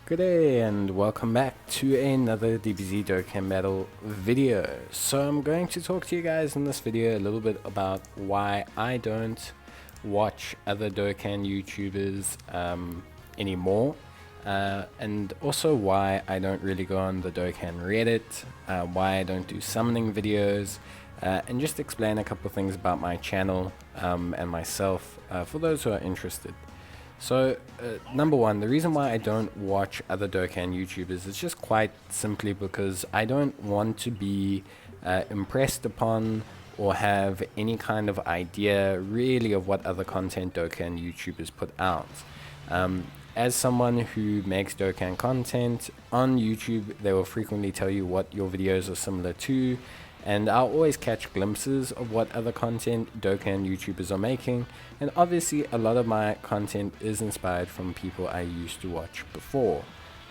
Good day and welcome back to another DBZ Dokkan battle video. So I'm going to talk to you guys in this video a little bit about why I don't watch other Dokkan YouTubers anymore, and also why I don't really go on the Dokkan Reddit, why I don't do summoning videos, and just explain a couple things about my channel and myself for those who are interested. So, number one, the reason why I don't watch other Dokkan YouTubers is just quite simply because I don't want to be impressed upon or have any kind of idea really of what other content Dokkan YouTubers put out. As someone who makes Dokkan content on YouTube, they will frequently tell you what your videos are similar to, and I'll always catch glimpses of what other content Dokkan YouTubers are making, and obviously a lot of my content is inspired from people I used to watch before.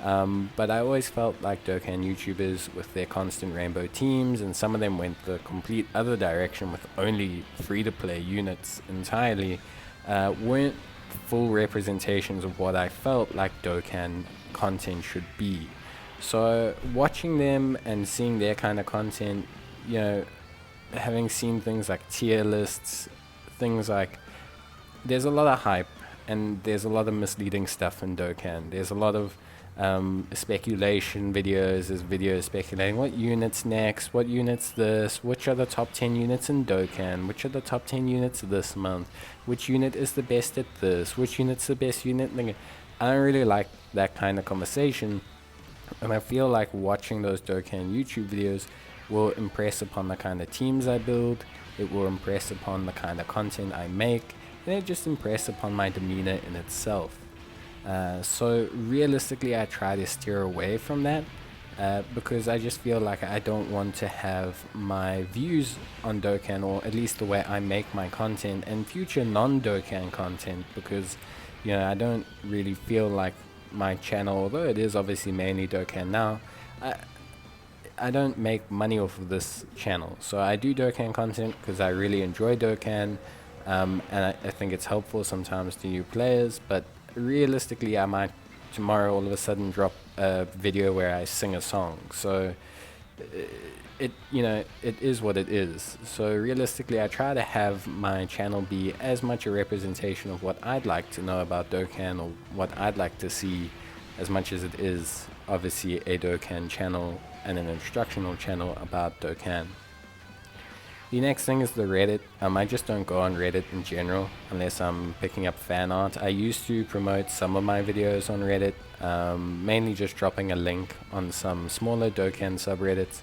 But I always felt like Dokkan YouTubers with their constant rainbow teams, and some of them went the complete other direction with only free-to-play units entirely, weren't full representations of what I felt like Dokkan content should be. So watching them and seeing their kind of content, you know, having seen things like tier lists, things like, there's a lot of hype and there's a lot of misleading stuff in Dokkan. There's a lot of speculation videos, there's videos speculating what units next, what units this, which are the top 10 units in Dokkan, which are the top 10 units this month, which unit is the best at this, which unit's the best unit. I don't really like that kind of conversation, and I feel like watching those Dokkan YouTube videos will impress upon the kind of teams I build, it will impress upon the kind of content I make, and it just impress upon my demeanor in itself. So realistically I try to steer away from that, because I just feel like I don't want to have my views on Dokkan, or at least the way I make my content and future non-Dokkan content, because I don't really feel like my channel, although it is obviously mainly Dokkan now, I don't make money off of this channel. So I do Dokkan content because I really enjoy Dokkan, and I think it's helpful sometimes to new players, but realistically I might tomorrow all of a sudden drop a video where I sing a song. So it is what it is. So realistically I try to have my channel be as much a representation of what I'd like to know about Dokkan, or what I'd like to see, as much as it is obviously a Dokkan channel and an instructional channel about Dokkan. The next thing is the Reddit. I just don't go on Reddit in general unless I'm picking up fan art. I used to promote some of my videos on Reddit, mainly just dropping a link on some smaller Dokkan subreddits,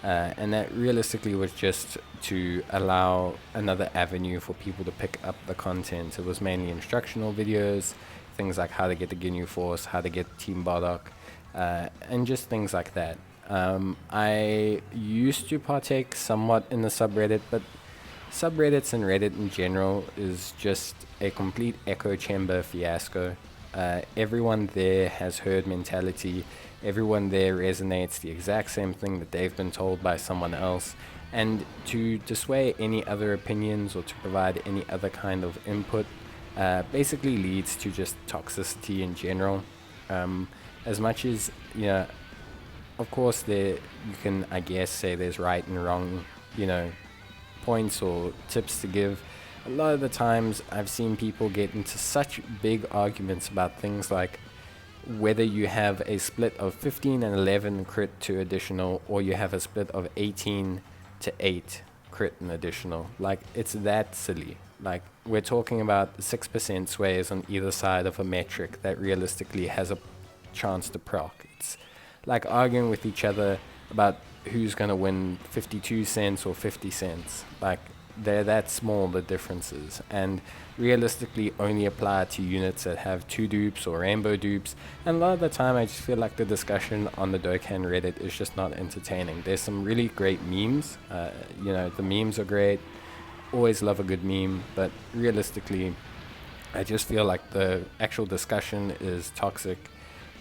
and that realistically was just to allow another avenue for people to pick up the content. It was mainly instructional videos, things like how to get the Ginyu Force, how to get Team Bardock, and just things like that. I used to partake somewhat in the subreddit, but subreddits and Reddit in general is just a complete echo chamber fiasco. Everyone there has herd mentality, everyone there resonates the exact same thing that they've been told by someone else, and to dissuade any other opinions or to provide any other kind of input basically leads to just toxicity in general. As much as, of course you can, I guess, say there's right and wrong, points or tips to give. A lot of the times I've seen people get into such big arguments about things like whether you have a split of 15 and 11 crit to additional, or you have a split of 18 to 8 crit and additional. Like, it's that silly. Like, we're talking about 6% sways on either side of a metric that realistically has a chance to proc. It's like arguing with each other about who's going to win 52 cents or 50 cents. Like, they're that small, the differences, and realistically only apply to units that have 2 dupes or rainbow dupes. And a lot of the time I just feel like the discussion on the Dokkan Reddit is just not entertaining. There's some really great memes, the memes are great, always love a good meme, but realistically I just feel like the actual discussion is toxic.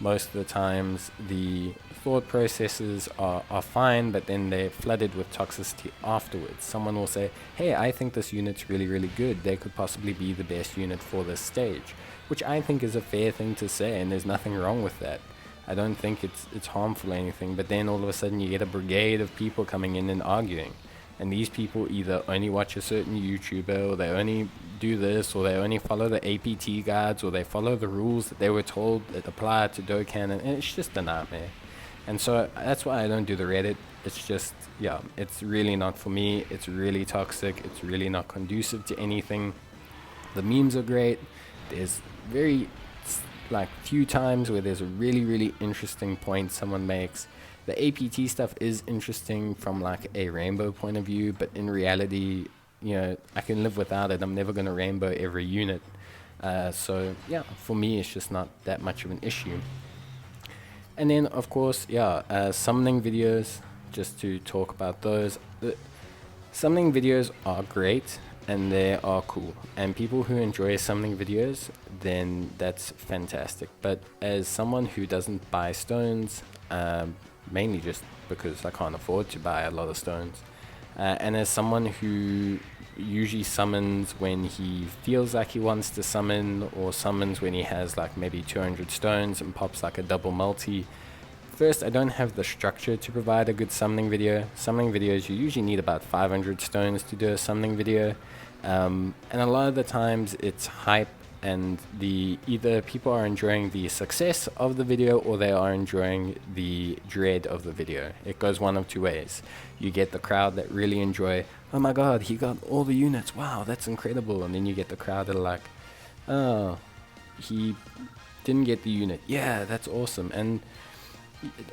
Most of the times the thought processes are fine, but then they're flooded with toxicity afterwards. Someone will say, hey, I think this unit's really, really good. They could possibly be the best unit for this stage, which I think is a fair thing to say, and there's nothing wrong with that. I don't think it's harmful or anything. But then all of a sudden you get a brigade of people coming in and arguing, and these people either only watch a certain YouTuber, or they only do this, or they only follow the APT guides, or they follow the rules that they were told that apply to Dokkan, and it's just a nightmare. And so that's why I don't do the Reddit. It's just, yeah, it's really not for me. It's really toxic. It's really not conducive to anything. The memes are great. There's very like few times where there's a really interesting point someone makes. The APT stuff is interesting from like a rainbow point of view, but in reality, you know, I can live without it. I'm never going to rainbow every unit. So yeah, for me, it's just not that much of an issue. And then, of course, yeah, summoning videos, just to talk about those. Summoning videos are great, and they are cool. And people who enjoy summoning videos, then that's fantastic. But as someone who doesn't buy stones, mainly just because I can't afford to buy a lot of stones, and as someone who usually summons when he feels like he wants to summon, or summons when he has like maybe 200 stones and pops like a double multi. First, I don't have the structure to provide a good summoning video. Summoning videos, you usually need about 500 stones to do a summoning video, and a lot of the times it's hype, and either people are enjoying the success of the video, or they are enjoying the dread of the video. It goes one of two ways. You get the crowd that really enjoy, oh my god, he got all the units, wow, that's incredible. And then you get the crowd that are like, oh, he didn't get the unit, yeah, that's awesome. And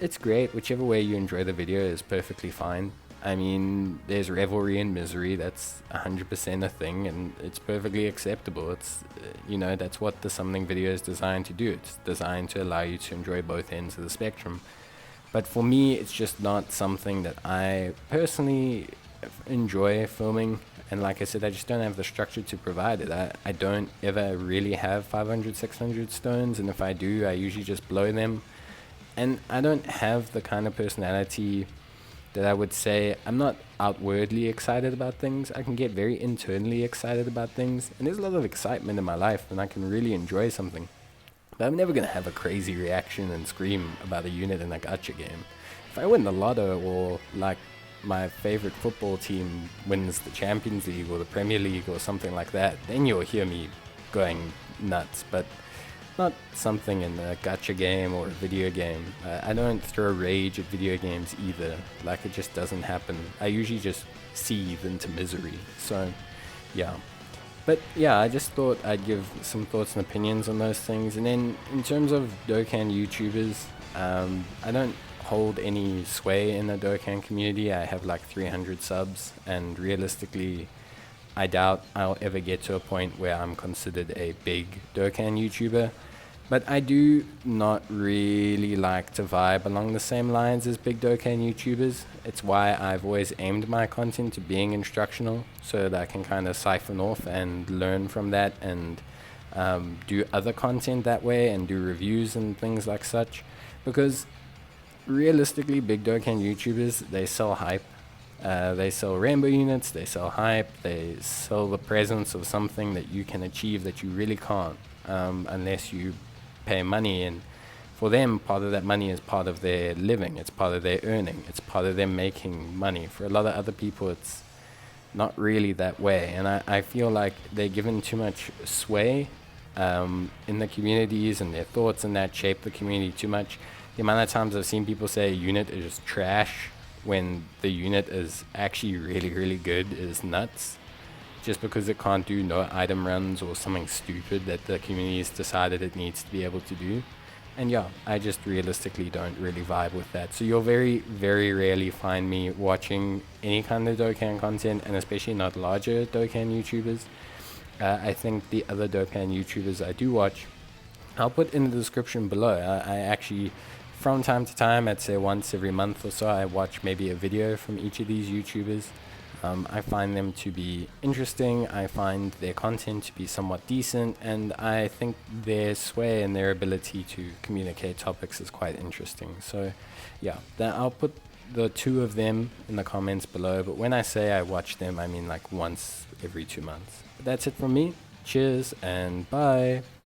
it's great. Whichever way you enjoy the video is perfectly fine. I mean, there's revelry and misery. That's 100% a thing, and it's perfectly acceptable. It's, you know, that's what the summoning video is designed to do. It's designed to allow you to enjoy both ends of the spectrum. But for me, it's just not something that I personally enjoy filming. And like I said, I just don't have the structure to provide it. I don't ever really have 500, 600 stones, and if I do, I usually just blow them. And I don't have the kind of personality that I would say, I'm not outwardly excited about things. I can get very internally excited about things, and there's a lot of excitement in my life, and I can really enjoy something. But I'm never going to have a crazy reaction and scream about a unit in a gacha game. If I win the lotto, or like my favorite football team wins the Champions League or the Premier League or something like that, then you'll hear me going nuts. But not something in a gacha game or a video game. I don't throw rage at video games either. Like, it just doesn't happen. I usually just seethe into misery. So, yeah. But yeah, I just thought I'd give some thoughts and opinions on those things. And then in terms of Dokkan YouTubers, I don't hold any sway in the Dokkan community. I have like 300 subs, and realistically, I doubt I'll ever get to a point where I'm considered a big Dokkan YouTuber. But I do not really like to vibe along the same lines as big Dokkan YouTubers. It's why I've always aimed my content to being instructional, so that I can kind of siphon off and learn from that, and do other content that way, and do reviews and things like such. Because realistically, big Dokkan YouTubers, they sell hype. They sell rainbow units, they sell hype, they sell the presence of something that you can achieve that you really can't, unless you pay money. And for them, part of that money is part of their living, it's part of their earning, it's part of them making money. For a lot of other people, it's not really that way, and I feel like they're given too much sway in the communities, and their thoughts and that shape the community too much. The amount of times I've seen people say a unit is trash when the unit is actually really good is nuts, just because it can't do no item runs or something stupid that the community has decided it needs to be able to do. And yeah, I just realistically don't really vibe with that. So you'll very rarely find me watching any kind of Dokkan content, and especially not larger Dokkan YouTubers. I think the other Dokkan YouTubers I do watch, I'll put in the description below. I actually, from time to time, I'd say once every month or so, I watch maybe a video from each of these YouTubers. I find them to be interesting, I find their content to be somewhat decent, and I think their sway and their ability to communicate topics is quite interesting. So yeah, I'll put the two of them in the comments below, but when I say I watch them, I mean like once every 2 months. But that's it from me. Cheers and bye.